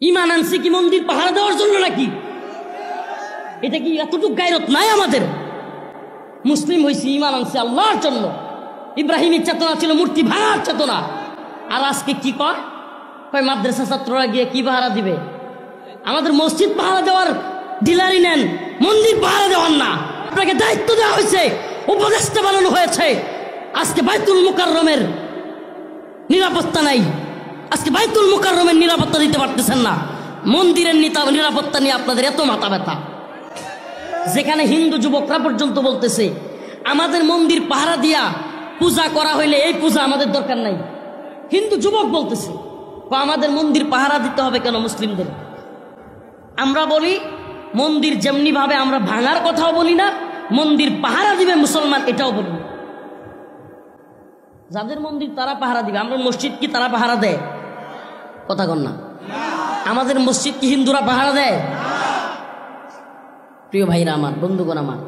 ইমান আনছি কি মন্দির পাহারা দেওয়ার জন্য নাকি? এটা কি এতটুকু গায়রত নাই আমাদের? মুসলিম হয়েছি, ইমান আনছি আল্লাহর জন্য। ইব্রাহিমের চেতনা ছিল মূর্তি ভাঙার চেতনা। আর আজকে কি কয় মাদ্রাসা ছাত্ররা গিয়ে কি পাহারা দিবে? আমাদের মসজিদ পাহারা দেওয়ার ডিলারি নেন, মন্দির পাহারা দেওয়ার না। আপনাকে দায়িত্ব দেওয়া হয়েছে, উপদেষ্টা বানানো হয়েছে। আজকে বাইতুল মুকাররমের নিরাপত্তা নাই, আজকে বাইতুল মুকাররমের নিরাপত্তা দিতে পারতেছেন না। মন্দিরের নিরাপত্তা নিয়ে আপনাদের এত মাথা ব্যথা, যেখানে হিন্দু যুবকরা পর্যন্ত বলতেছে আমাদের মন্দির পাহারা দিয়া পূজা করা হইলে এই পূজা আমাদের দরকার নাই। হিন্দু যুবক বলতেছে আমাদের মন্দির পাহারা দিতে হবে কেন মুসলিমদের? আমরা বলি মন্দির যেমনি ভাবে আমরা ভাঙার কথাও বলি না, মন্দির পাহারা দিবে মুসলমান এটাও বলি না। যাদের মন্দির তারা পাহারা দিবে। আমরা মসজিদ কি তারা পাহারা দেয়? কথা কন না। আমাদের মসজিদ কি হিন্দুরা পাহারা দেয়? প্রিয় ভাইরা আমার, বন্ধুগণ আমার,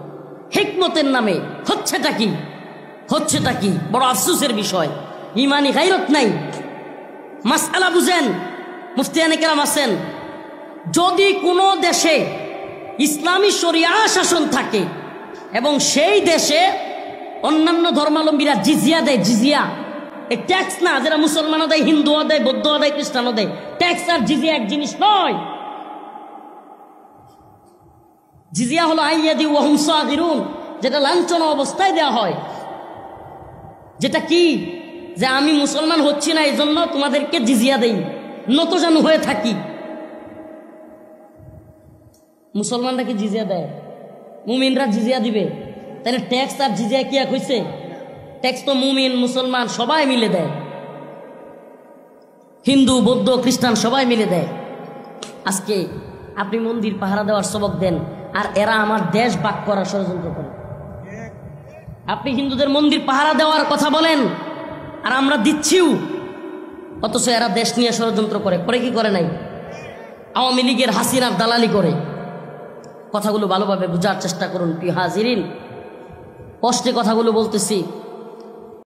হিকমতের নামে হচ্ছেটা কি? হচ্ছেটা কি? বড় আফসোসের বিষয়। ইমানি গায়রত নাই। মাসআলা বুঝেন, মুফতিয়ানে কেরাম আছেন। যদি কোনো দেশে ইসলামী শরিয়া শাসন থাকে এবং সেই দেশে অন্যান্য ধর্মাবলম্বীরা জিজিয়া দেয়, জিজিয়া এই ট্যাক্স না, যেটা মুসলমানও দেয়, হিন্দুও দেয়, বৌদ্ধও দেয়, খ্রিস্টানও দেয়। ট্যাক্স আর জিজিয়া এক জিনিস নয়। জিজিয়া হলো আইয়াদি ওয়া হুম সাগিরুন, যেটা লাঞ্ছনা অবস্থায় দেওয়া হয়। যেটা কি? যে আমি মুসলমান হচ্ছি না এই জন্য তোমাদেরকে জিজিয়া দেই, নতজানু হয়ে থাকি। মুসলমানরা কি জিজিয়া দেয়? মুমিনরা জিজিয়া দিবে? তাহলে ট্যাক্স আর জিজিয়া কি এক হয়েছে? ট্যাক্স তো মুমিন মুসলমান সবাই মিলে দেয়, হিন্দু বৌদ্ধ খ্রিস্টান সবাই মিলে দেয়। আজকে আপনি মন্দির পাহারা দেওয়ার সবক দেন, আর এরা আমার দেশ ভাগ করার ষড়যন্ত্র করে। আপনি হিন্দুদের মন্দির পাহারা দেওয়ার কথা বলেন, আর আমরা দিচ্ছিও, অথচ এরা দেশ নিয়ে ষড়যন্ত্র করে। করে কি করে নাই? আওয়ামী লীগের হাসিনার দালালি করে। কথাগুলো ভালোভাবে বোঝার চেষ্টা করুন প্রিয় হাজিরিন। কষ্টে কথাগুলো বলতেছি।